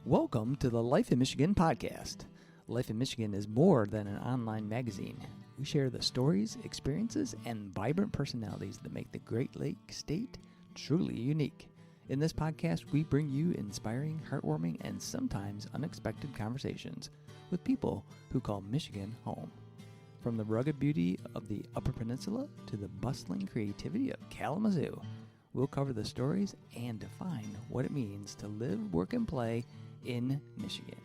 Welcome to the Life in Michigan podcast. Life in Michigan is more than an online magazine. We share the stories, experiences, and vibrant personalities that make the Great Lakes State truly unique. In this podcast, we bring you inspiring, heartwarming, and sometimes unexpected conversations with people who call Michigan home. From the rugged beauty of the Upper Peninsula to the bustling creativity of Kalamazoo, we'll cover the stories and define what it means to live, work, and play in Michigan.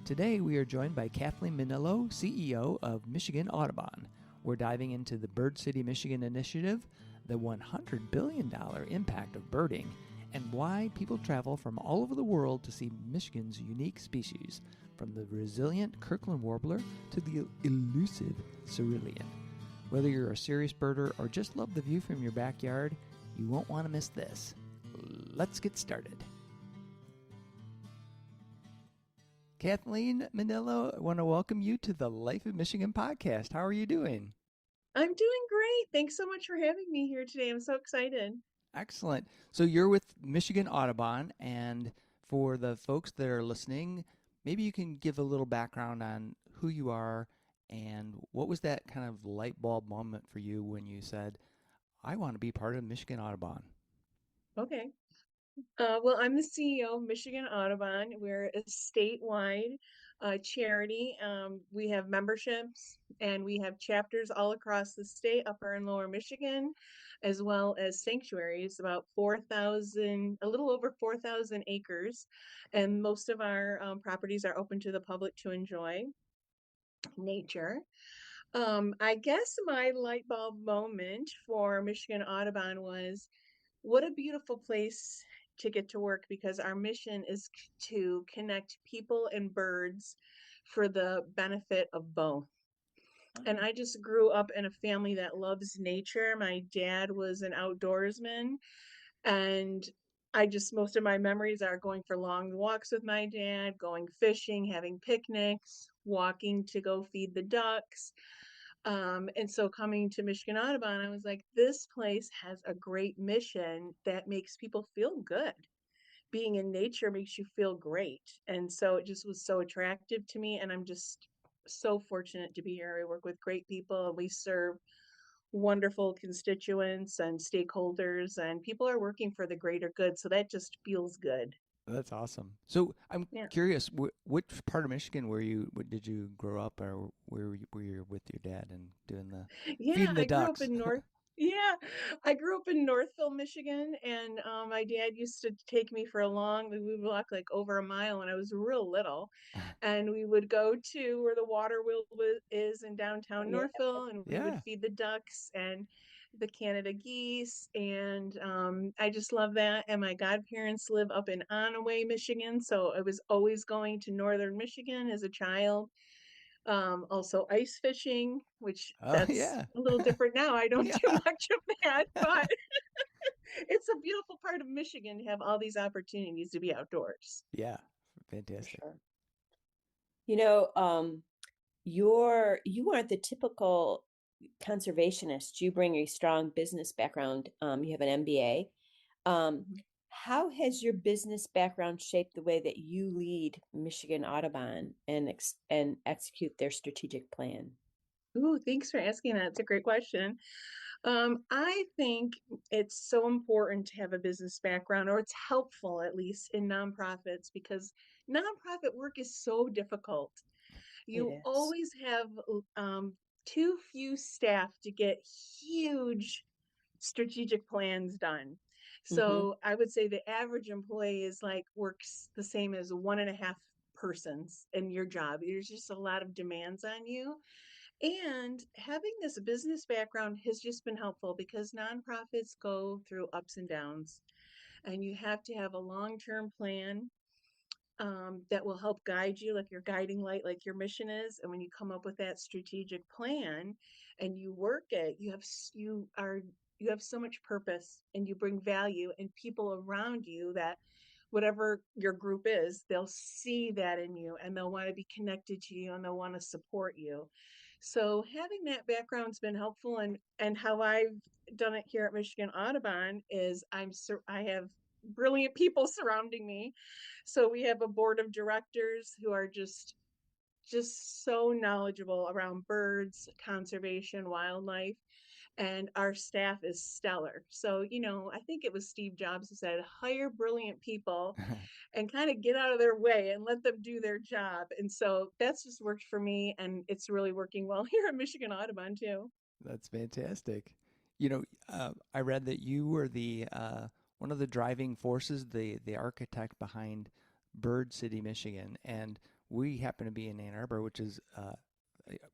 Today, we are joined by Kathleen Mennillo, CEO of Michigan Audubon. We're diving into the Bird City, Michigan initiative, the $100 billion impact of birding, and why people travel from all over the world to see Michigan's unique species, from the resilient Kirkland warbler to the elusive cerulean. Whether you're a serious birder or just love the view from your backyard, you won't want to miss this. Let's get started. Kathleen Mennillo, I want to welcome you to the Life of Michigan podcast. How are you doing? I'm doing great. Thanks so much for having me here today. I'm so excited. Excellent. So you're with Michigan Audubon, and for the folks that are listening, maybe you can give a little background on who you are and what was that kind of light bulb moment for you when you said, I want to be part of Michigan Audubon. Okay. Well, I'm the CEO of Michigan Audubon. We're a statewide charity. We have memberships and we have chapters all across the state, upper and lower Michigan, as well as sanctuaries, about 4,000, a little over 4,000 acres. And most of our properties are open to the public to enjoy nature. I guess my light bulb moment for Michigan Audubon was what a beautiful place to get to work, because our mission is to connect people and birds for the benefit of both. And I just grew up in a family that loves nature. My dad was an outdoorsman, and most of my memories are going for long walks with my dad, going fishing, having picnics, walking to go feed the ducks. And so coming to Michigan Audubon, I was like, this place has a great mission that makes people feel good. Being in nature makes you feel great. And so it just was so attractive to me. And I'm just so fortunate to be here. I work with great people and we serve wonderful constituents and stakeholders, and people are working for the greater good. So that just feels good. That's awesome. So I'm curious, which part of Michigan did you grow up, or were you with your dad and doing the feeding the ducks? I grew up in Northville, Michigan, and my dad used to take me for we would walk like over a mile when I was real little, and we would go to where the water wheel is in downtown Northville, and we would feed the ducks and the Canada geese, and I just love that. And my godparents live up in Onaway, Michigan, so I was always going to northern Michigan as a child. Also ice fishing, which that's a little different now. I don't do much of that, but it's a beautiful part of Michigan to have all these opportunities to be outdoors. Yeah, fantastic. Sure. You know, you aren't the typical conservationist. You bring a strong business background. You have an MBA. How has your business background shaped the way that you lead Michigan Audubon and execute their strategic plan? Ooh, thanks for asking that. It's a great question. I think it's so important to have a business background, or it's helpful at least in nonprofits, because nonprofit work is so difficult. You always have too few staff to get huge strategic plans done. So I would say the average employee works the same as 1.5 persons in your job. There's just a lot of demands on you. And having this business background has just been helpful, because nonprofits go through ups and downs, and you have to have a long-term plan that will help guide you, like your guiding light, like your mission is. And when you come up with that strategic plan and you work it, you have so much purpose, and you bring value, and people around you, that whatever your group is, they'll see that in you, and they'll want to be connected to you, and they'll want to support you. So having that background's been helpful. And how I've done it here at Michigan Audubon is I have brilliant people surrounding me. So we have a board of directors who are just so knowledgeable around birds, conservation, wildlife, and our staff is stellar. So, I think it was Steve Jobs who said, hire brilliant people and kind of get out of their way and let them do their job. And so that's just worked for me, and it's really working well here at Michigan Audubon too. That's fantastic. I read that you were the one of the driving forces, the architect behind Bird City, Michigan, and we happen to be in Ann Arbor, which is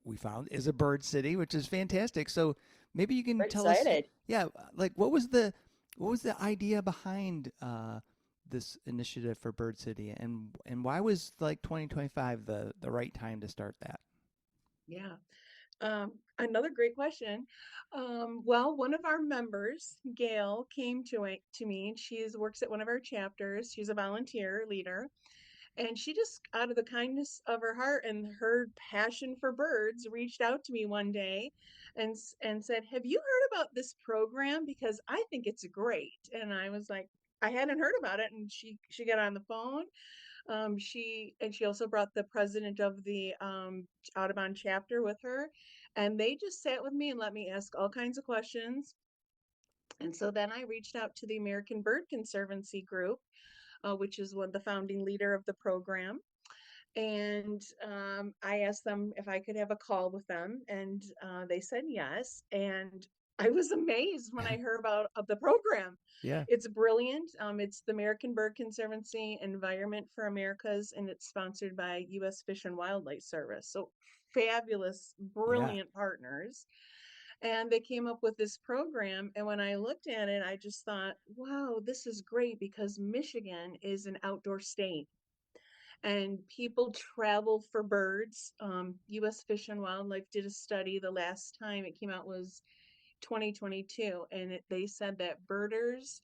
we found is a bird city, which is fantastic. So maybe you can We're tell us, excited. yeah, like what was the idea behind this initiative for Bird City, and why was like 2025 the right time to start that? Yeah. Another great question. Well, one of our members, Gail, came to me, and works at one of our chapters. She's a volunteer leader, and she just, out of the kindness of her heart and her passion for birds, reached out to me one day and said, "Have you heard about this program? Because I think it's great." And I was like, I hadn't heard about it, and she got on the phone. She also brought the president of the Audubon chapter with her, and they just sat with me and let me ask all kinds of questions. And so then I reached out to the American Bird Conservancy group, which is one the founding leader of the program, and I asked them if I could have a call with them, and they said yes. And I was amazed when I heard about of the program. Yeah, It's brilliant. It's the American Bird Conservancy Environment for Americas, and it's sponsored by U.S. Fish and Wildlife Service. So fabulous, yeah, brilliant partners. And they came up with this program. And when I looked at it, I just thought, wow, this is great because Michigan is an outdoor state and people travel for birds. U.S. Fish and Wildlife did a study. The last time it came out was 2022, and they said that birders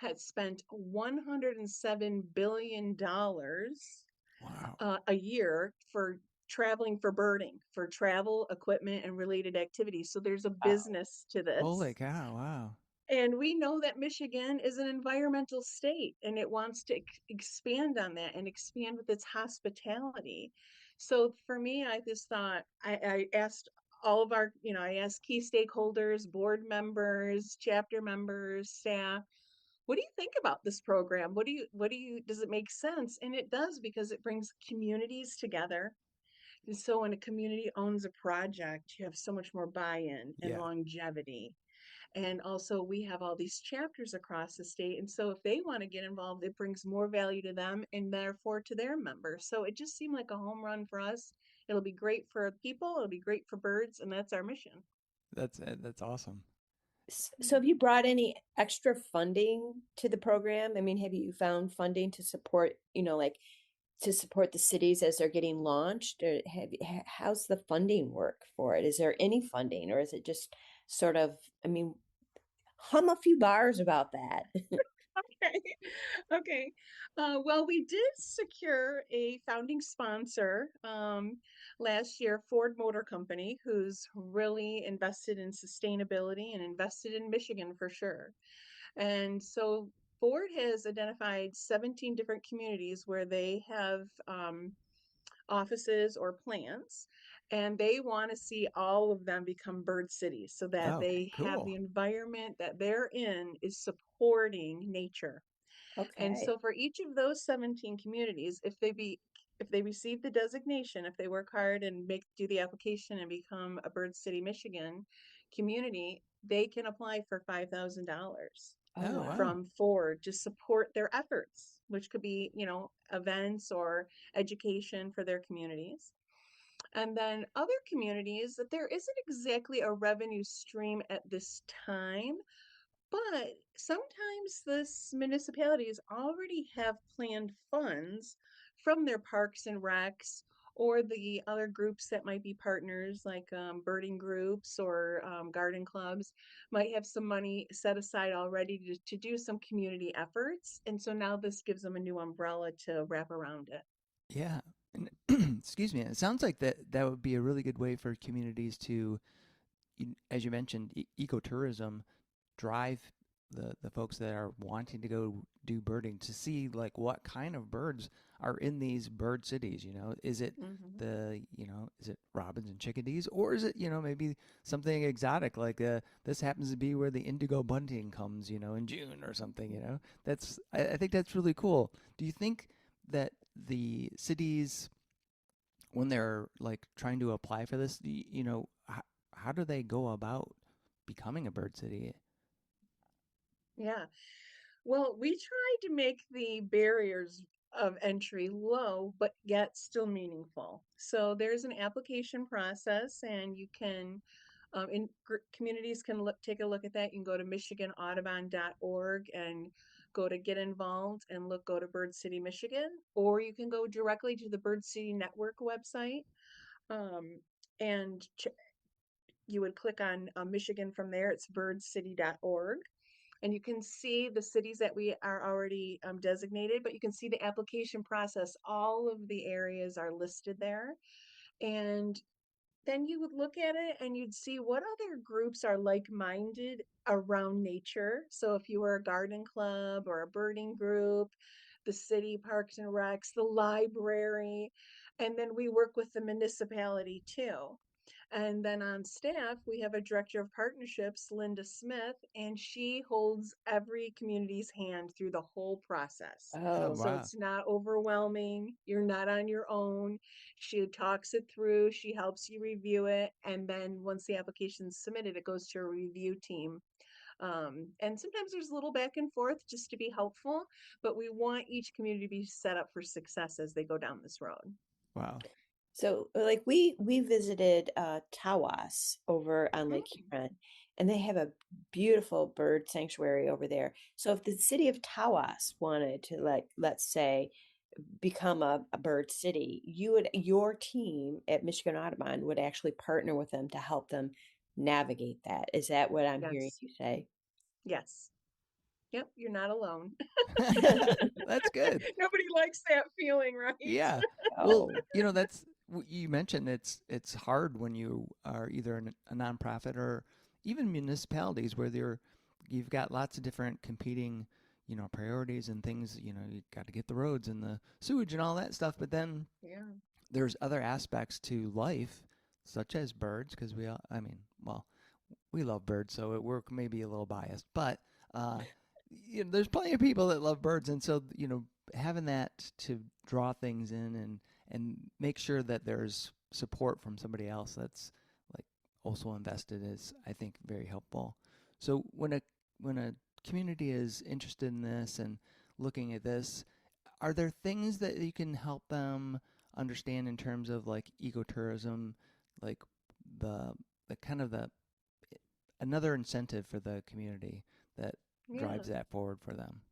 had spent $107 billion wow, a year for traveling for birding, for travel, equipment, and related activities. So there's a Wow. business to holy this. cow, wow, And we know that Michigan is an environmental state and it wants to expand on that and expand with its hospitality. So for me, I just thought, I asked all of our, I asked key stakeholders, board members, chapter members, staff, what do you think about this program? Does it make sense? And it does, because it brings communities together. And so when a community owns a project, you have so much more buy-in and yeah. longevity. And also, we have all these chapters across the state. And so, if they want to get involved, it brings more value to them and therefore to their members. So, it just seemed like a home run for us. It'll be great for people, it'll be great for birds, and that's our mission. That's awesome. So have you brought any extra funding to the program? I mean, have you found funding to support, like to support the cities as they're getting launched? Or how's the funding work for it? Is there any funding, or is it just sort of, I mean, hum a few bars about that? Okay. Okay. Well, we did secure a founding sponsor last year, Ford Motor Company, who's really invested in sustainability and invested in Michigan for sure. And so Ford has identified 17 different communities where they have offices or plants, and they want to see all of them become bird cities so that Oh, they have cool. the environment that they're in is supporting nature. And Okay. so for each of those 17 communities, if they receive the designation, if they work hard and do the application and become a Bird City, Michigan community, they can apply for $5,000 Oh, Oh, wow. wow. from Ford to support their efforts, which could be, events or education for their communities. And then other communities that there isn't exactly a revenue stream at this time, but sometimes this municipalities already have planned funds from their parks and recs or the other groups that might be partners, like birding groups or garden clubs, might have some money set aside already to do some community efforts. And so now this gives them a new umbrella to wrap around it. Yeah. And excuse me. It sounds like that would be a really good way for communities to, as you mentioned, ecotourism, drive the folks that are wanting to go do birding to see like what kind of birds are in these bird cities. Is it is it robins and chickadees, or is it maybe something exotic like this happens to be where the indigo bunting comes in June or something. That's I think that's really cool. Do you think that the cities, when they're like trying to apply for this, how do they go about becoming a bird city? Yeah. Well, we tried to make the barriers of entry low, but yet still meaningful. So there's an application process, and you can, communities can take a look at that. You can go to michiganaudubon.org and go to get involved and go to Bird City, Michigan, or you can go directly to the Bird City Network website. Um, and you would click on Michigan from there. It's birdcity.org. And you can see the cities that we are already designated, but you can see the application process. All of the areas are listed there. And then you would look at it and you'd see what other groups are like-minded around nature. So if you were a garden club or a birding group, the city parks and recs, the library, and then we work with the municipality too. And then on staff, we have a director of partnerships, Linda Smith, and she holds every community's hand through the whole process. Oh, Oh, So wow. it's not overwhelming. You're not on your own. She talks it through, she helps you review it. And then once the application's submitted, it goes to a review team. And sometimes there's a little back and forth just to be helpful, but we want each community to be set up for success as they go down this road. Wow. so like we visited Tawas over on Lake Mm. Huron, and they have a beautiful bird sanctuary over there. So if the city of Tawas wanted to, like, let's say, become a bird city, your team at Michigan Audubon would actually partner with them to help them navigate that. Is that what I'm hearing Yes. you say? Yes. Yep. You're not alone. That's good. Nobody likes that feeling, right? Yeah. Well, Oh, that's you mentioned it's hard when you are either a nonprofit or even municipalities where you've got lots of different competing, priorities and things, you got to get the roads and the sewage and all that stuff, but then Yeah. there's other aspects to life such as birds because I mean, well, we love birds, so we're maybe a little biased, but uh, there's plenty of people that love birds, and so having that to draw things in and make sure that there's support from somebody else that's like also invested is, I think, very helpful. So when a community is interested in this and looking at this, are there things that you can help them understand in terms of like ecotourism, like the the kind of the another incentive for the community that drives Yeah. that forward for them?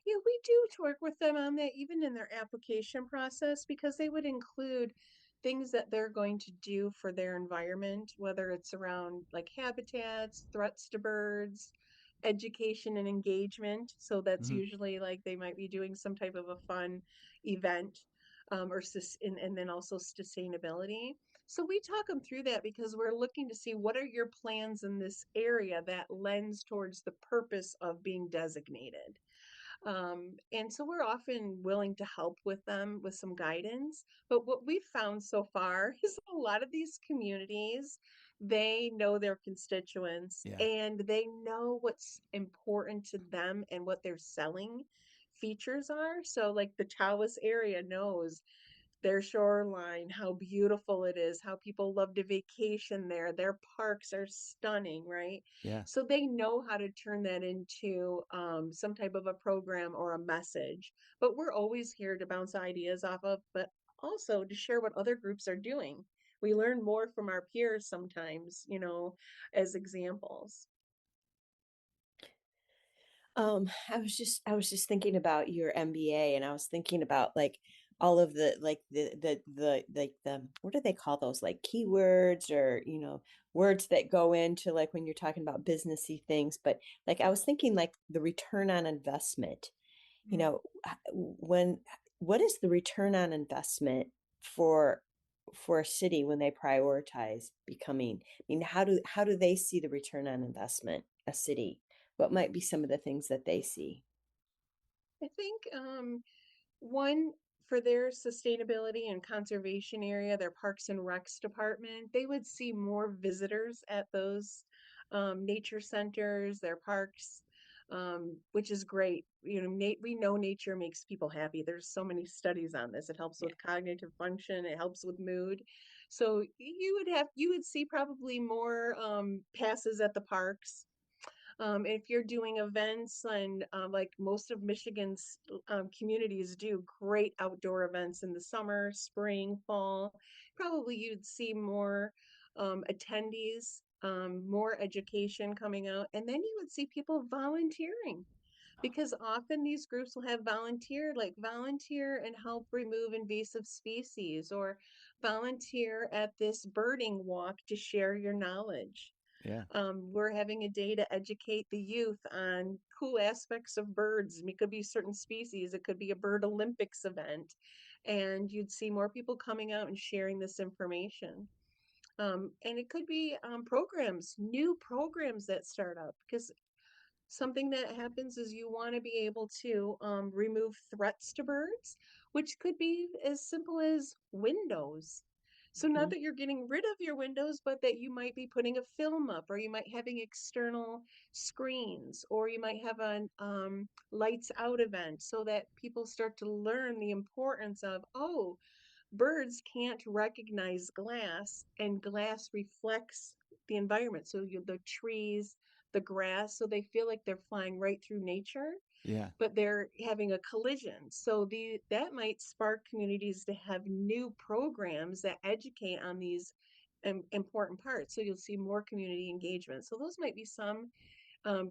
Yeah, we do work with them on that, even in their application process, because they would include things that they're going to do for their environment, whether it's around like habitats, threats to birds, education and engagement. So that's Hmm. usually like they might be doing some type of a fun event, and then also sustainability. So we talk them through that because we're looking to see what are your plans in this area that lends towards the purpose of being designated. And so we're often willing to help with them with some guidance. But what we've found so far is a lot of these communities, they know their constituents Yeah. and they know what's important to them and what their selling features are. So, like the Tawas area knows their shoreline, how beautiful it is, how people love to vacation there. Their parks are stunning, right? Yeah. So they know how to turn that into some type of a program or a message. But we're always here to bounce ideas off of, but also to share what other groups are doing. We learn more from our peers sometimes, as examples. I was just thinking about your MBA, and I was thinking about like all of the like the what do they call those, like keywords, or words that go into, like, when you're talking about businessy things. But like I was thinking like the return on investment. You Mm. know, when what is the return on investment for a city when they prioritize becoming? I mean, how do they see the return on investment, a city? what might be some of the things that they see? I think one, for their sustainability and conservation area, their Parks and Recs department, they would see more visitors at those nature centers, their parks, which is great. We know nature makes people happy. There's so many studies on this. It helps Yeah. with cognitive function. It helps with mood. So you would see probably more passes at the parks. If you're doing events and like most of Michigan's communities do great outdoor events in the summer, spring, fall, probably you'd see more attendees, more education coming out, and then you would see people volunteering because often these groups will have volunteer and help remove invasive species or volunteer at this birding walk to share your knowledge. Yeah. We're having a day to educate the youth on cool aspects of birds. It could be certain species, it could be a bird Olympics event, and you'd see more people coming out and sharing this information. And it could be new programs that start up because something that happens is you want to be able to remove threats to birds, which could be as simple as windows. So not Mhm. that you're getting rid of your windows, but that you might be putting a film up, or you might having external screens, or you might have a lights out event so that people start to learn the importance of, oh, birds can't recognize glass, and glass reflects the environment. So the trees, the grass, so they feel like they're flying right through nature, Yeah. but they're having a collision. So that might spark communities to have new programs that educate on these important parts. So you'll see more community engagement. So those might be some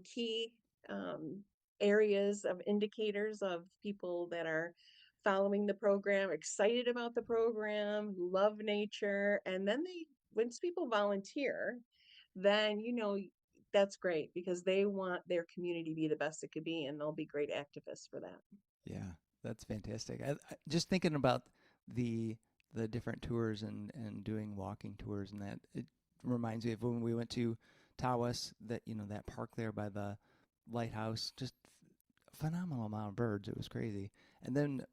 key um, areas of indicators of people that are following the program, excited about the program, love nature. And then once people volunteer, then, that's great because they want their community to be the best it could be, and they'll be great activists for that. Yeah, that's fantastic. Just thinking about the the different tours and doing walking tours and that, it reminds me of when we went to Tawas, that that park there by the lighthouse. Just phenomenal amount of birds. It was crazy. And then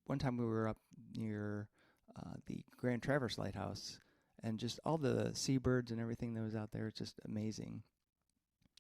one time we were up near the Grand Traverse Lighthouse, and just all the seabirds and everything that was out there. It's just amazing.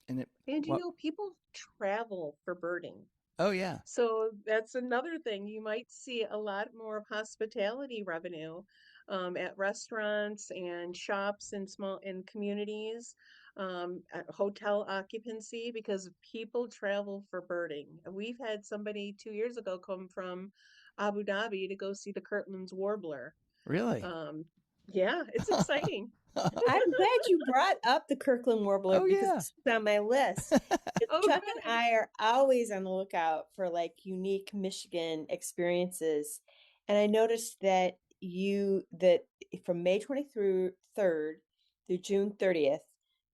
And it And what? people travel for birding. Oh yeah, So that's another thing. You might see a lot more of hospitality revenue at restaurants and shops in in communities, at hotel occupancy because people travel for birding. We've had somebody 2 years ago come from Abu Dhabi to go see the Kirtland's warbler. really? Um, yeah, it's exciting. I'm glad you brought up the Kirkland Warbler Oh because yeah. this was on my list. 'Cause Oh, Chuck and good. I are always on the lookout for like unique Michigan experiences. And I noticed that that from May 23rd through June 30th,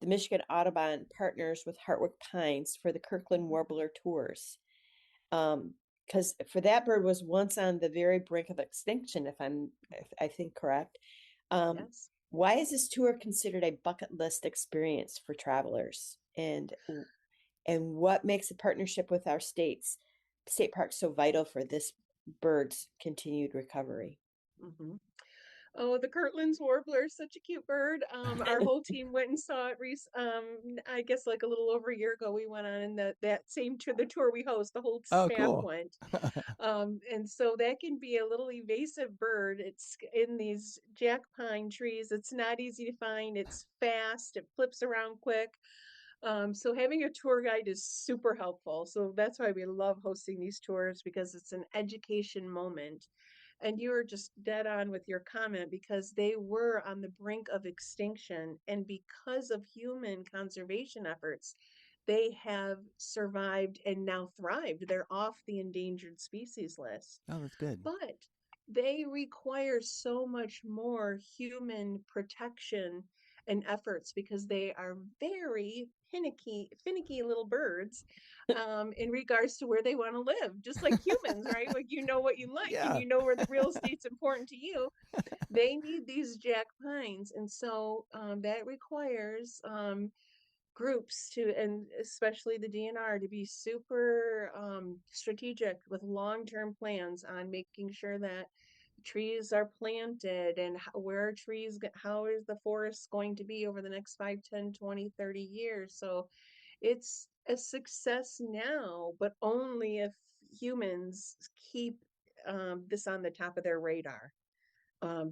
the Michigan Audubon partners with Hartwick Pines for the Kirkland Warbler tours. Because for that bird was once on the very brink of extinction, if I think correct. Um, Yes. why is this tour considered a bucket list experience for travelers? And what makes a partnership with our state parks so vital for this bird's continued recovery? hmm Oh, the Kirtland's warbler is such a cute bird. Our whole team went and saw it. I guess like a little over a year ago, we went on that same tour, the tour we host. The whole Oh staff cool. went, and so that can be a little evasive bird. It's in these jack pine trees. It's not easy to find. It's fast. It flips around quick. So having a tour guide is super helpful. So that's why we love hosting these tours because it's an education moment. And you were just dead on with your comment because they were on the brink of extinction. And because of human conservation efforts, they have survived and now thrived. They're off the endangered species list. Oh, that's good. But they require so much more human protection and efforts because they are very finicky little birds in regards to where they want to live, just like humans, right? Like what you like and Yeah. where the real estate's important to you. They need these jack pines, and so that requires groups to, and especially the DNR, to be super strategic with long-term plans on making sure that trees are planted and where are trees, how is the forest going to be over the next 5, 10, 20, 30 years. So it's a success now, but only if humans keep this on the top of their radar.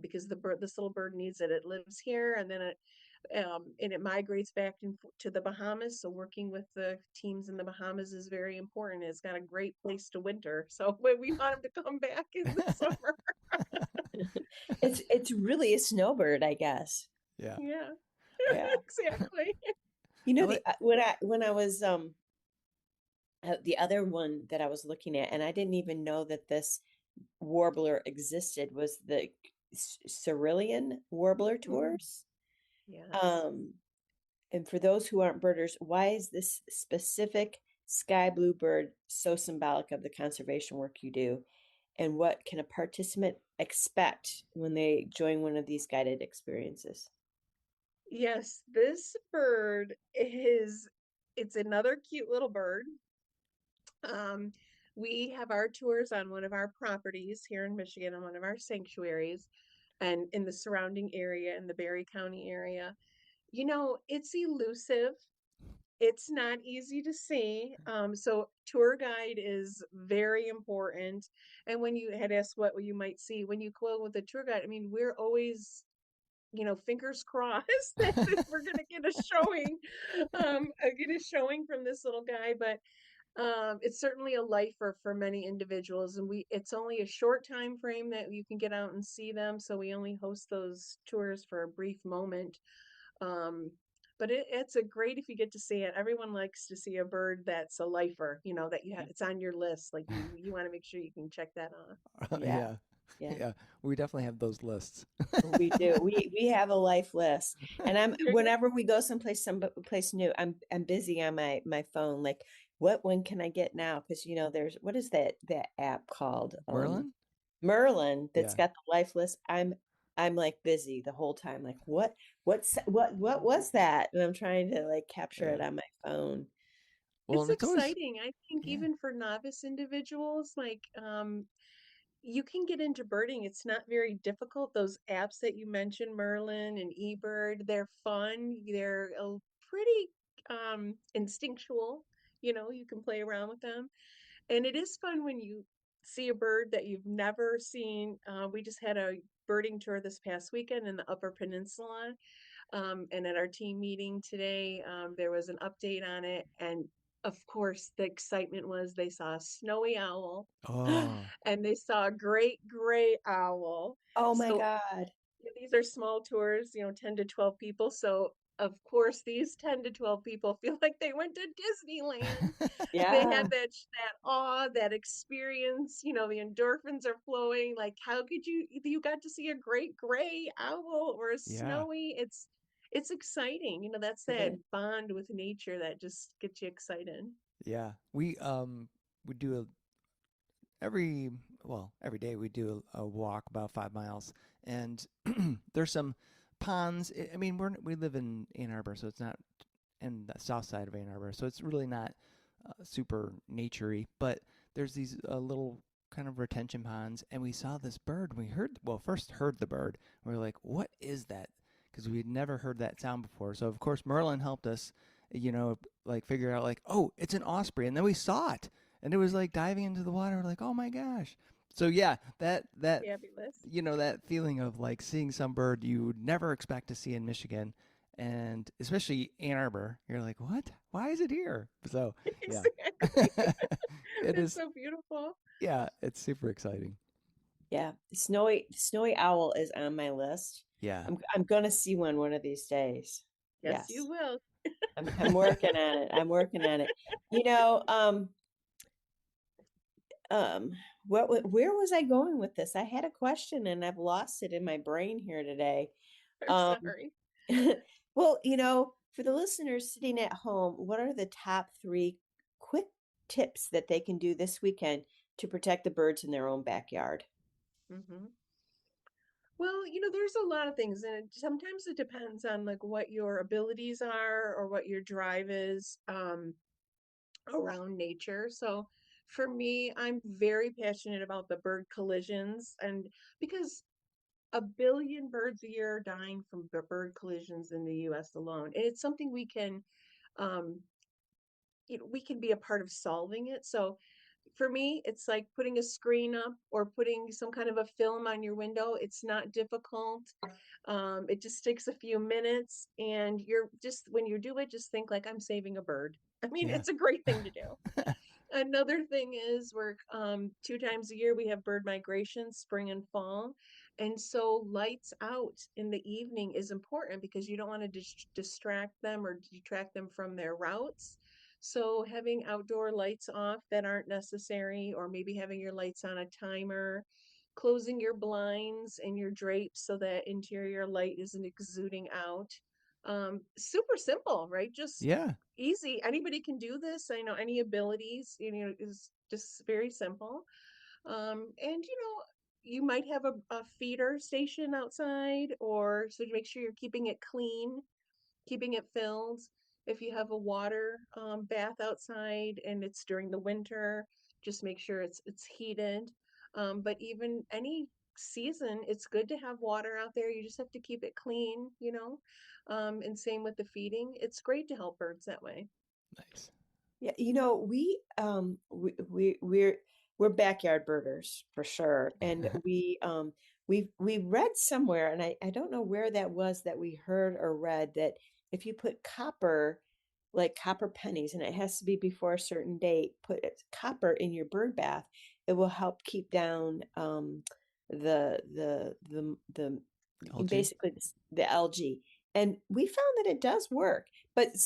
Because this little bird needs it. It lives here, and then it migrates back to the Bahamas. So working with the teams in the Bahamas is very important. It's got a great place to winter. So we want them to come back in the summer. It's really a snowbird, I guess. Yeah. Yeah. Yeah. Exactly. You know, when I was the other one that I was looking at, and I didn't even know that this warbler existed, was the cerulean warbler tours. Yes. And for those who aren't birders, why is this specific sky blue bird so symbolic of the conservation work you do? And what can a participant expect when they join one of these guided experiences? Yes, this bird it's another cute little bird. We have our tours on one of our properties here in Michigan, on one of our sanctuaries, and in the surrounding area, in the Berry County area. You know, it's elusive. It's not easy to see. So tour guide is very important. And when you had asked what you might see, when you go with a tour guide, I mean, we're always, fingers crossed that we're going to get a showing, from this little guy. But it's certainly a lifer for many individuals, and it's only a short time frame that you can get out and see them. So we only host those tours for a brief moment. But it's a great if you get to see it. Everyone likes to see a bird that's a lifer, that you have, it's on your list. Like you want to make sure you can check that off. Yeah. We definitely have those lists. We do. We have a life list, and whenever we go someplace new, I'm busy on my phone. Like, what one can I get now? Because there's, what is that app called? Merlin that's got the life list. I'm like busy the whole time. Like, what was that? And I'm trying to like capture it on my phone. Well, it's exciting. I think even for novice individuals, like you can get into birding. It's not very difficult. Those apps that you mentioned, Merlin and eBird, they're fun. They're pretty instinctual. You can play around with them. And it is fun when you see a bird that you've never seen. We just had a birding tour this past weekend in the Upper Peninsula. And at our team meeting today, there was an update on it. And of course, the excitement was they saw a snowy owl. And they saw a great gray owl. Oh my God. These are small tours, 10 to 12 people. So of course, these 10 to 12 people feel like they went to Disneyland. They had that awe, that experience, the endorphins are flowing. Like, how could you got to see a great gray owl or a snowy? It's exciting. That's that bond with nature that just gets you excited. Yeah. We do every day we do a walk about 5 miles, and there's some ponds. I mean, we live in Ann Arbor, so it's not in the south side of Ann Arbor, so it's really not super naturey, but there's these little kind of retention ponds, and we saw this bird. We first heard the bird, and we were like, what is that? Because we had never heard that sound before. So of course Merlin helped us, like figure out like, oh, it's an osprey. And then we saw it, and it was like diving into the water. We're like, oh my gosh. So yeah, that that feeling of like seeing some bird you would never expect to see in Michigan, and especially Ann Arbor, you're like, what? Why is it here? So yeah, it's so beautiful. Yeah, it's super exciting. Yeah, snowy owl is on my list. Yeah, I'm gonna see one of these days. Yes, you will. I'm working on it. I'm working on it. Where was I going with this? I had a question and I've lost it in my brain here today. I'm sorry. Well, for the listeners sitting at home, what are the top 3 quick tips that they can do this weekend to protect the birds in their own backyard? Mm-hmm. Well, there's a lot of things, and sometimes it depends on like what your abilities are or what your drive is around nature. So for me, I'm very passionate about the bird collisions, and because a billion birds a year are dying from bird collisions in the US alone. And it's something um, we can be a part of solving it. So for me, it's like putting a screen up or putting some kind of a film on your window. It's not difficult. It just takes a few minutes, and you're just, when you do it, just think like, I'm saving a bird. I mean, Yeah. it's a great thing to do. Another thing is we're 2 times a year we have bird migration, spring and fall. And so lights out in the evening is important because you don't want to distract them or detract them from their routes. So having outdoor lights off that aren't necessary, or maybe having your lights on a timer, closing your blinds and your drapes so that interior light isn't exuding out. Super simple, right? Just Yeah. easy. Anybody can do this. I know any abilities, is just very simple. And you might have a feeder station outside, or so to make sure you're keeping it clean, keeping it filled. If you have a water bath outside and it's during the winter, just make sure it's heated. But even any season, it's good to have water out there. You just have to keep it clean. And same with the feeding. It's great to help birds that way. Nice. Yeah, we're backyard birders for sure, and we read somewhere, and I don't know where that was that we heard or read that if you put copper, like copper pennies, and it has to be before a certain date, put copper in your bird bath, it will help keep down the Algae. basically the algae. And we found that it does work. But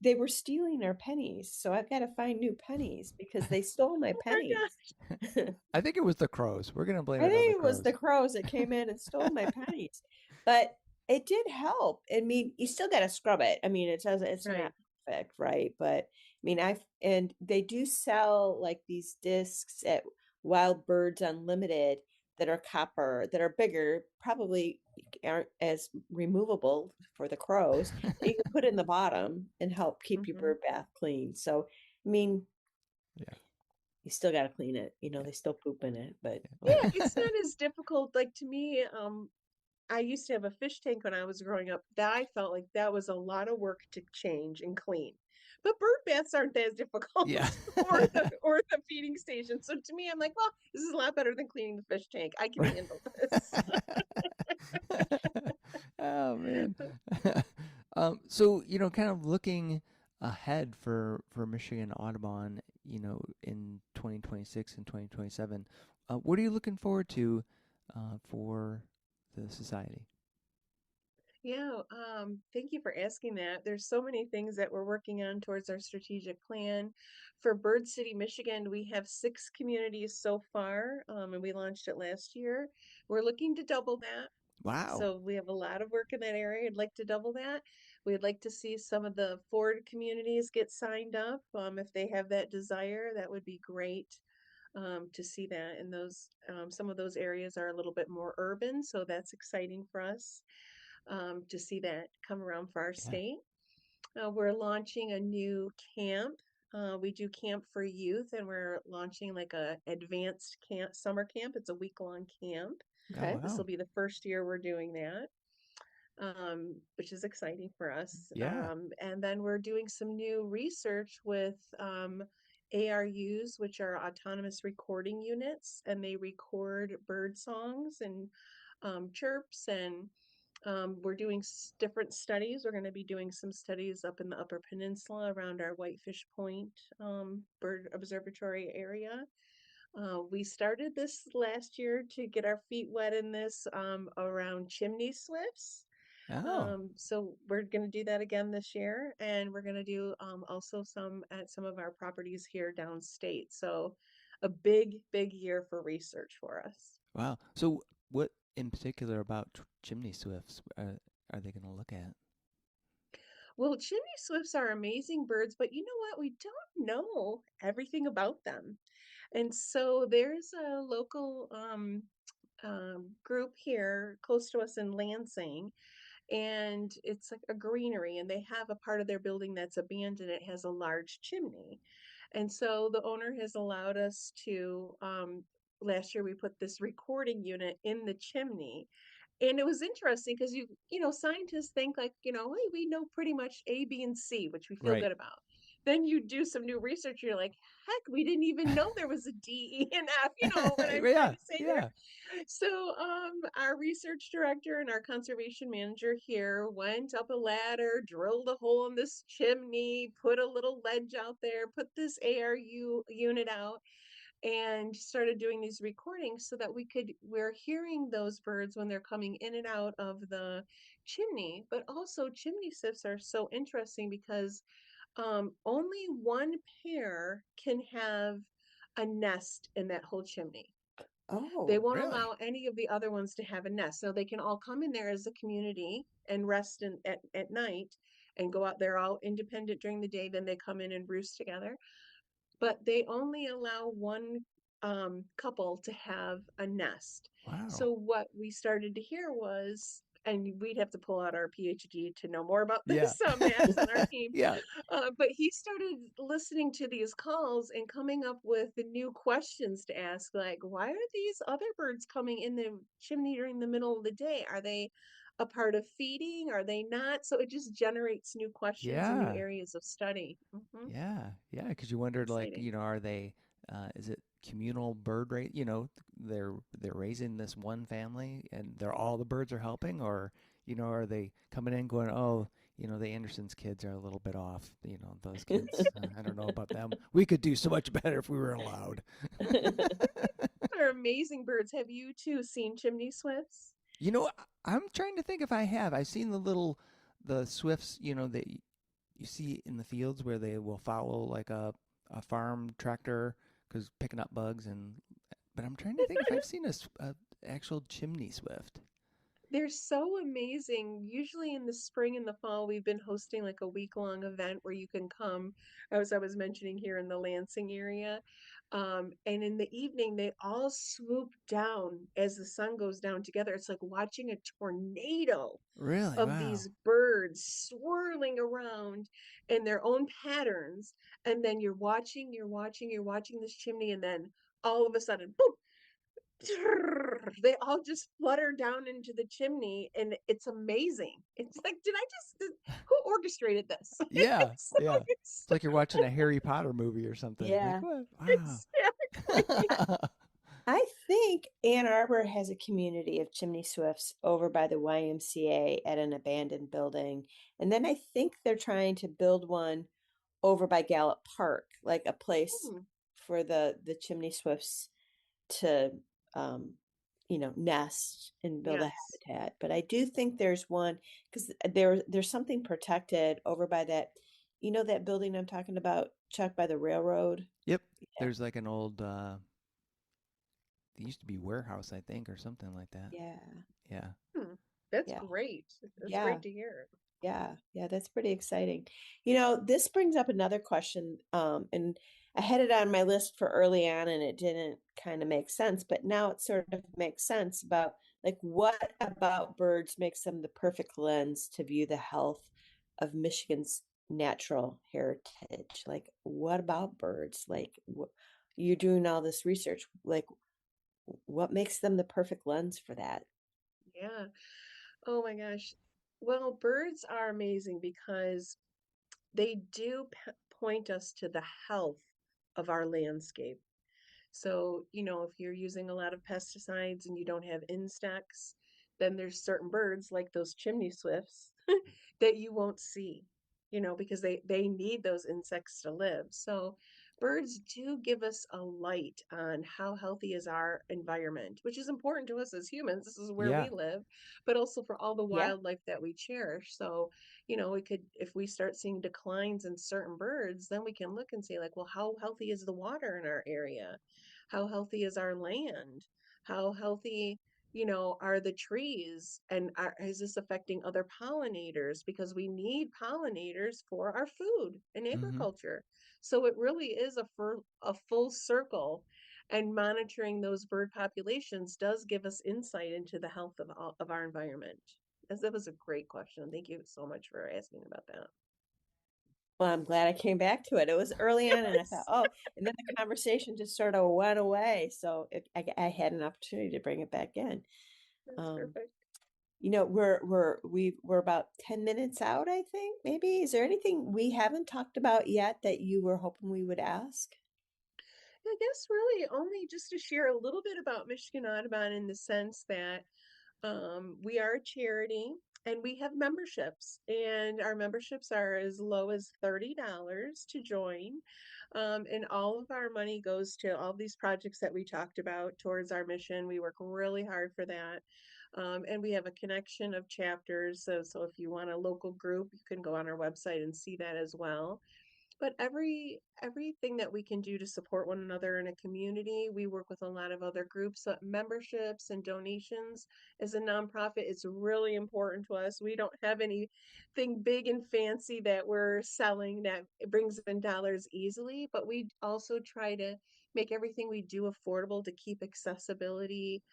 they were stealing our pennies. So I've got to find new pennies because they stole my Oh my pennies. I think it was the crows. We're gonna blame I it on the think it was crows. the crows that came in and stole my pennies. But it did help. I mean, you still got to scrub it. I mean, it's Right. not perfect, right? But I mean, and they do sell like these discs at Wild Birds Unlimited that are copper, that are bigger, probably aren't as removable for the crows, that you can put in the bottom and help keep your Hmm. bird bath clean. So, I mean, Yeah. you still got to clean it. They still poop in it, but Yeah, it's not as difficult. Like to me, I used to have a fish tank when I was growing up. That I felt like that was a lot of work to change and clean. But bird baths aren't that difficult, Yeah. or the feeding station. So to me, I'm like, well, this is a lot better than cleaning the fish tank. I can handle this. Oh man. So kind of looking ahead for Michigan Audubon, in 2026 and 2027, what are you looking forward to for the society? Yeah, thank you for asking that. There's so many things that we're working on towards our strategic plan. For Bird City, Michigan, we have 6 communities so far, and we launched it last year. We're looking to double that. Wow. So we have a lot of work in that area. I'd like to double that. We'd like to see some of the Ford communities get signed up. If they have that desire, that would be great to see that. And some of those areas are a little bit more urban, so that's exciting for us to see that come around for our Yeah. state. We're launching a new camp. We do camp for youth, and we're launching like a advanced camp, summer camp. It's a week-long camp. Oh okay. This wow. will be the first year we're doing that, which is exciting for us. Yeah. And then we're doing some new research with ARUs, which are autonomous recording units, and they record bird songs and chirps, and we're doing different studies. We're going to be doing some studies up in the Upper Peninsula around our Whitefish Point Bird Observatory area. We started this last year to get our feet wet in this around chimney swifts. Oh. So we're going to do that again this year, and we're going to do also some at some of our properties here downstate. So a big, big year for research for us. Wow. So what in particular about chimney swifts are they going to look at? Well, chimney swifts are amazing birds, but you know what? We don't know everything about them. And so there's a local group here close to us in Lansing, and it's like a greenery, and they have a part of their building that's abandoned. It has a large chimney. And so the owner has allowed us to, last year we put this recording unit in the chimney. And it was interesting because scientists think like, hey, we know pretty much A, B, and C, which we feel Right. good about. Then you do some new research, you're like, heck, we didn't even know there was a D, E, and F, what I'm trying Yeah. to say there. Yeah. So our research director and our conservation manager here went up a ladder, drilled a hole in this chimney, put a little ledge out there, put this ARU unit out, and started doing these recordings so that we're hearing those birds when they're coming in and out of the chimney. But also chimney swifts are so interesting because only one pair can have a nest in that whole chimney. They Oh, won't Really? allow any of the other ones to have a nest. So they can all come in there as a community and rest at night and go out. They're all independent during the day. Then they come in and roost together. But they only allow one couple to have a nest. Wow. So what we started to hear was, and we'd have to pull out our PhD to know more about Yeah. this, Max on our team, Yeah. but he started listening to these calls and coming up with the new questions to ask, like, why are these other birds coming in the chimney during the middle of the day? Are they a part of feeding? Are they not? So it just generates new questions and new Yeah. areas of study. Yeah. Yeah. Because you wondered, like, Exciting. are they? Is it communal bird rate? They're raising this one family, and they're all the birds are helping, or are they coming in going, oh, the Andersons kids are a little bit off. Those kids. I don't know about them. We could do so much better if we were allowed. They're amazing birds. Have you two seen chimney swifts? I'm trying to think if I have. I've seen the swifts, that you see in the fields where they will follow like a farm tractor because picking up bugs but I'm trying to think if I've seen a actual chimney swift. They're so amazing. Usually in the spring and the fall, we've been hosting like a week-long event where you can come, as I was mentioning here in the Lansing area. And in the evening, they all swoop down as the sun goes down together. It's like watching a tornado Really? of Wow. these birds swirling around in their own patterns. And then you're watching this chimney, and then all of a sudden, boom, they all just flutter down into the chimney, and it's amazing. It's like, who orchestrated this? Yeah, So yeah. it's It's like you're watching a Harry Potter movie or something. Like yeah. what? Wow. exactly. I think Ann Arbor has a community of chimney swifts over by the YMCA at an abandoned building. And then I think they're trying to build one over by Gallup Park, like a place Hmm, for the chimney swifts to nest and build a yes. habitat. But I do think there's one because there's something protected over by that building I'm talking about, Chuck, by the railroad. Yep. Yeah. There's like an old it used to be warehouse, I think, or something like that. Yeah. Yeah. Hmm, that's Yeah. great. That's Yeah. great to hear. Yeah, that's pretty exciting. This brings up another question, and I had it on my list for early on, and it didn't kind of make sense, but now it sort of makes sense about like what about birds makes them the perfect lens to view the health of Michigan's natural heritage? Like, what about birds? Like, you're doing all this research, like, what makes them the perfect lens for that? Yeah. Oh my gosh. Well, birds are amazing because they do point us to the health of our landscape. So, if you're using a lot of pesticides and you don't have insects, then there's certain birds like those chimney swifts that you won't see, because they need those insects to live. So, birds do give us a light on how healthy is our environment, which is important to us as humans. This is where Yeah. we live, but also for all the Yeah. wildlife that we cherish. So, we could, if we start seeing declines in certain birds, then we can look and say, like, well, how healthy is the water in our area? How healthy is our land? How healthy, are the trees? And is this affecting other pollinators? Because we need pollinators for our food and Mm-hmm. agriculture. So it really is a full circle. And monitoring those bird populations does give us insight into the health of our environment. That was a great question. Thank you so much for asking about that. Well, I'm glad I came back to it. It was early on, and I thought, oh, and then the conversation just sort of went away. So I had an opportunity to bring it back in. That's perfect. You know, we're about 10 minutes out, I think, maybe. Is there anything we haven't talked about yet that you were hoping we would ask? I guess really only just to share a little bit about Michigan Audubon in the sense that we are a charity and we have memberships, and our memberships are as low as $30 to join. And all of our money goes to all these projects that we talked about towards our mission. We work really hard for that. And we have a connection of chapters. So if you want a local group, you can go on our website and see that as well. But everything that we can do to support one another in a community, we work with a lot of other groups. So memberships and donations as a nonprofit, it's really important to us. We don't have anything big and fancy that we're selling that brings in dollars easily, but we also try to make everything we do affordable to keep accessibility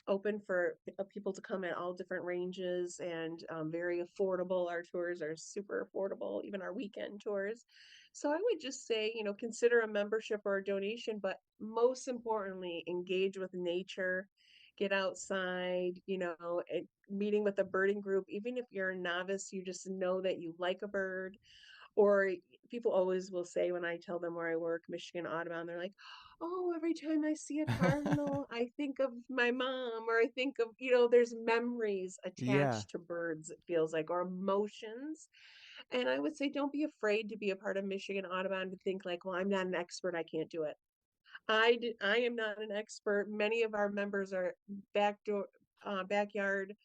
open for people to come at all different ranges, and very affordable. Our tours are super affordable, even our weekend tours. So I would just say, consider a membership or a donation, but most importantly, engage with nature, get outside, meeting with a birding group. Even if you're a novice, you just know that you like a bird. Or people always will say, when I tell them where I work, Michigan Audubon, they're like, oh, every time I see a cardinal, I think of my mom, or I think of, there's memories Yeah. attached to birds, it feels like, or emotions. And I would say, don't be afraid to be a part of Michigan Audubon, to think like, well, I'm not an expert, I can't do it. I am not an expert. Many of our members are backyard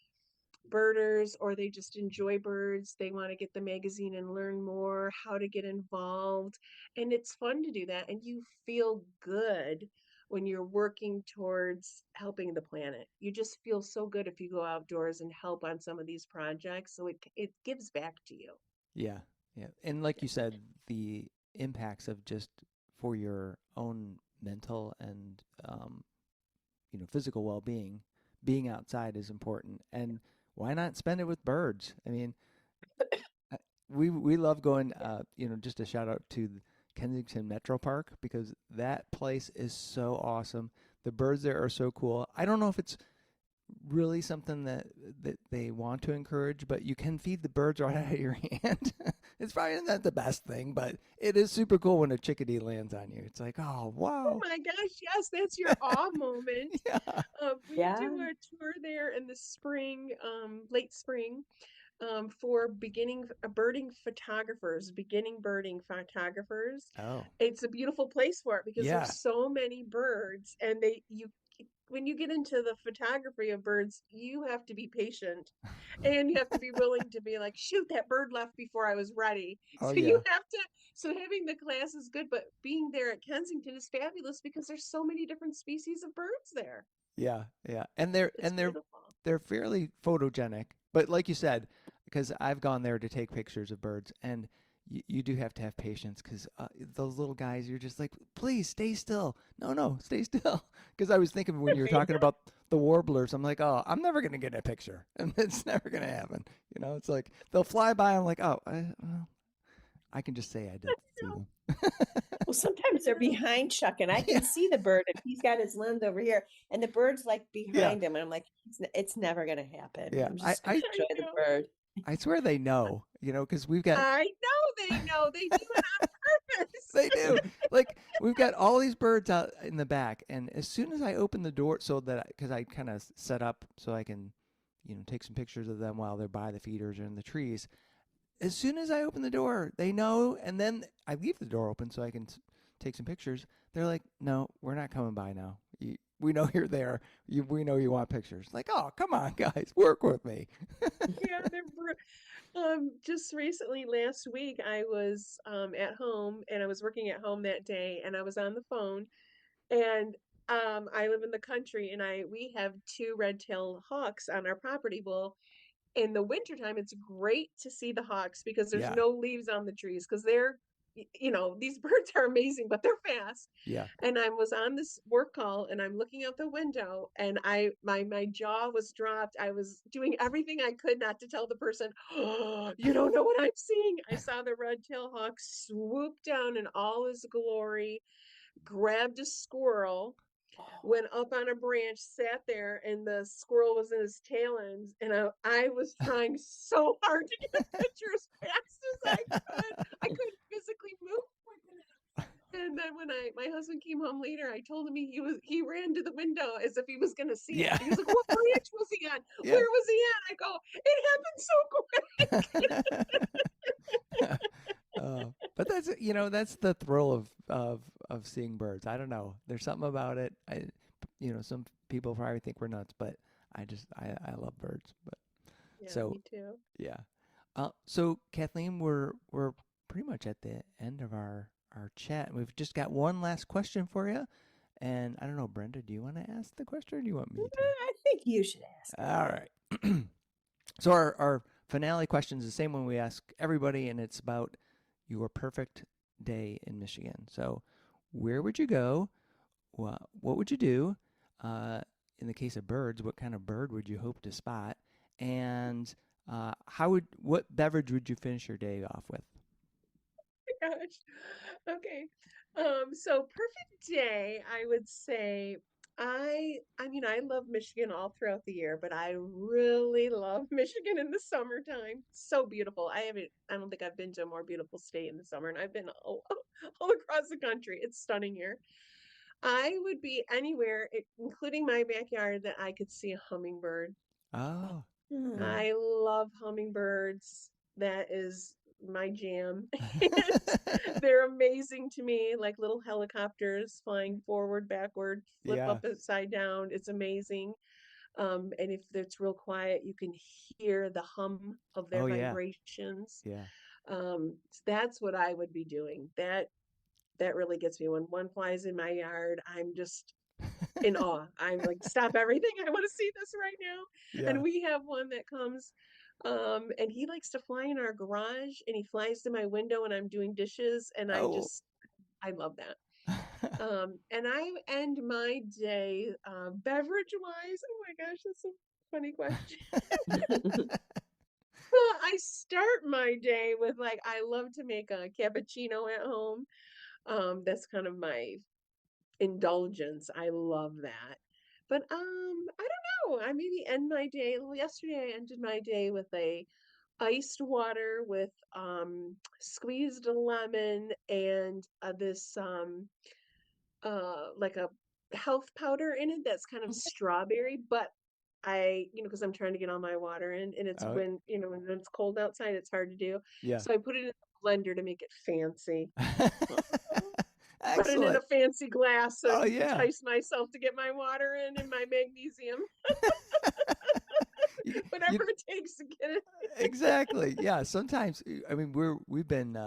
birders, or they just enjoy birds. They want to get the magazine and learn more how to get involved. And it's fun to do that. And you feel good when you're working towards helping the planet. You just feel so good if you go outdoors and help on some of these projects. So it gives back to you. Yeah. Yeah. And like you said, the impacts of just for your own mental and physical well-being, being outside is important. And why not spend it with birds? I mean, we love going. Just a shout out to Kensington Metro Park, because that place is so awesome. The birds there are so cool. I don't know if it's really something that they want to encourage, but you can feed the birds right out of your hand. It's probably not the best thing, but it is super cool when a chickadee lands on you. It's like, oh, wow. Oh my gosh, yes, that's your awe moment. Yeah. We Yeah. do a tour there in the spring, late spring, for beginning birding photographers. Oh, It's a beautiful place for it because yeah. there's so many birds, and when you get into the photography of birds, you have to be patient, and you have to be willing to be like, shoot, that bird left before I was ready. Oh, So yeah. you have to, so having the class is good, but being there at Kensington is fabulous because there's so many different species of birds there. Yeah, yeah. And It's beautiful. they're fairly photogenic, but like you said, because I've gone there to take pictures of birds, and you do have to have patience, because those little guys, you're just like, please stay still. No, stay still. Because I was thinking when you were talking about the warblers, I'm like, oh, I'm never gonna get a picture, and it's never gonna happen. It's like they'll fly by. I'm like, oh, I can just say I did see them. Well, sometimes they're behind Chuck, and I can see the bird, and he's got his lens over here, and the bird's like behind him, and I'm like, it's never gonna happen. Yeah, I'm just gonna enjoy the bird. I swear they know, because we've got. I know they know. They do it on purpose. They do. Like, we've got all these birds out in the back, and as soon as I open the door, so that because I kind of set up so I can, take some pictures of them while they're by the feeders or in the trees. As soon as I open the door, they know, and then I leave the door open so I can take some pictures. They're like, "No, we're not coming by now. We know you're there. We know you want pictures." Like, oh, come on, guys, work with me. Yeah, just recently, last week, I was at home, and I was working at home that day, and I was on the phone, and I live in the country, and we have two red-tailed hawks on our property. Well, in the wintertime, it's great to see the hawks because there's Yeah. no leaves on the trees, because they're these birds are amazing, but they're fast. Yeah. And I was on this work call and I'm looking out the window and my jaw was dropped. I was doing everything I could not to tell the person, oh, you don't know what I'm seeing. I saw the red-tailed hawk swoop down in all his glory, grabbed a squirrel, went up on a branch, sat there, and the squirrel was in his tail ends. And I was trying so hard to get a picture as fast as I could. I couldn't physically move quick enough. And then when my husband came home later, I told him he ran to the window as if he was going to see it. He was like, "What branch was he on? Yeah. Where was he at?" I go, "It happened so quick." But that's the thrill of seeing birds. I don't know. There's something about it. Some people probably think we're nuts, but I love birds. But Yeah, so me too. yeah. So Kathleen, we're pretty much at the end of our chat. We've just got one last question for you. And I don't know, Brenda, do you want to ask the question or do you want me to? I think you should ask. All right. So our finale question is the same one we ask everybody, and it's about your perfect day in Michigan. So where would you go? What would you do? In the case of birds, what kind of bird would you hope to spot? And what beverage would you finish your day off with? Oh my gosh. Okay. So perfect day, I would say I love Michigan all throughout the year, but I really love Michigan in the summertime. So beautiful. I don't think I've been to a more beautiful state in the summer, and I've been all across the country. It's stunning here. I would be anywhere, including my backyard, that I could see a hummingbird. Oh, Hmm. I love hummingbirds. That is my jam. And they're amazing to me, like little helicopters flying forward, backward, flip yeah. up, upside down. It's amazing. And if it's real quiet, you can hear the hum of their Oh, yeah. vibrations. Yeah. That's what I would be doing. That really gets me. When one flies in my yard, I'm just in awe. I'm like, stop everything. I want to see this right now. Yeah. And we have one that comes, and he likes to fly in our garage and he flies to my window and I'm doing dishes. And I Oh. love that. And I end my day, beverage wise. Oh my gosh, that's a funny question. Well, I start my day with I love to make a cappuccino at home. That's kind of my indulgence. I love that. But I don't know. I maybe end my day. Well, yesterday I ended my day with a iced water with squeezed lemon and this like a health powder in it that's kind of strawberry, but because I'm trying to get all my water in, and it's Oh, when it's cold outside, it's hard to do. yeah. So I put it in the blender to make it fancy. Put it in a Excellent. fancy glass Oh, and yeah. entice myself to get my water in and my magnesium. Whatever it takes to get it. Exactly. Yeah. Sometimes, I mean, we've been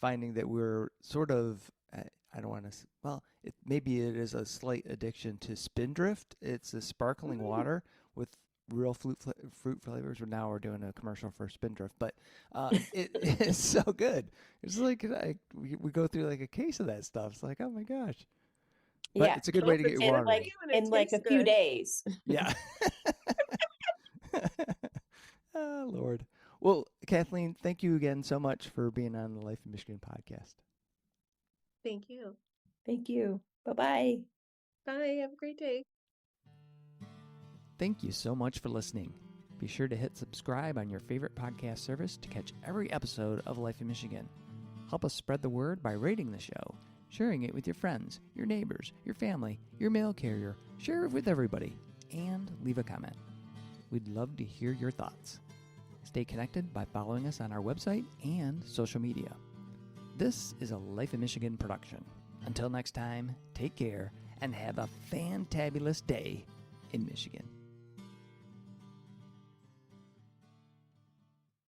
finding that we're sort of, I don't want to, well, maybe it is a slight addiction to Spindrift. It's a sparkling water with real fruit flavors. Now we're doing a commercial for Spindrift, but it is so good. It's like we go through like a case of that stuff. It's like, oh my gosh. But Yeah. it's a good way to get your water. In like a few days. Yeah. Oh, Lord. Well, Kathleen, thank you again so much for being on the Life in Michigan podcast. Thank you. Thank you. Bye-bye. Bye. Have a great day. Thank you so much for listening. Be sure to hit subscribe on your favorite podcast service to catch every episode of Life in Michigan. Help us spread the word by rating the show, sharing it with your friends, your neighbors, your family, your mail carrier. Share it with everybody, and leave a comment. We'd love to hear your thoughts. Stay connected by following us on our website and social media. This is a Life in Michigan production. Until next time, take care and have a fantabulous day in Michigan.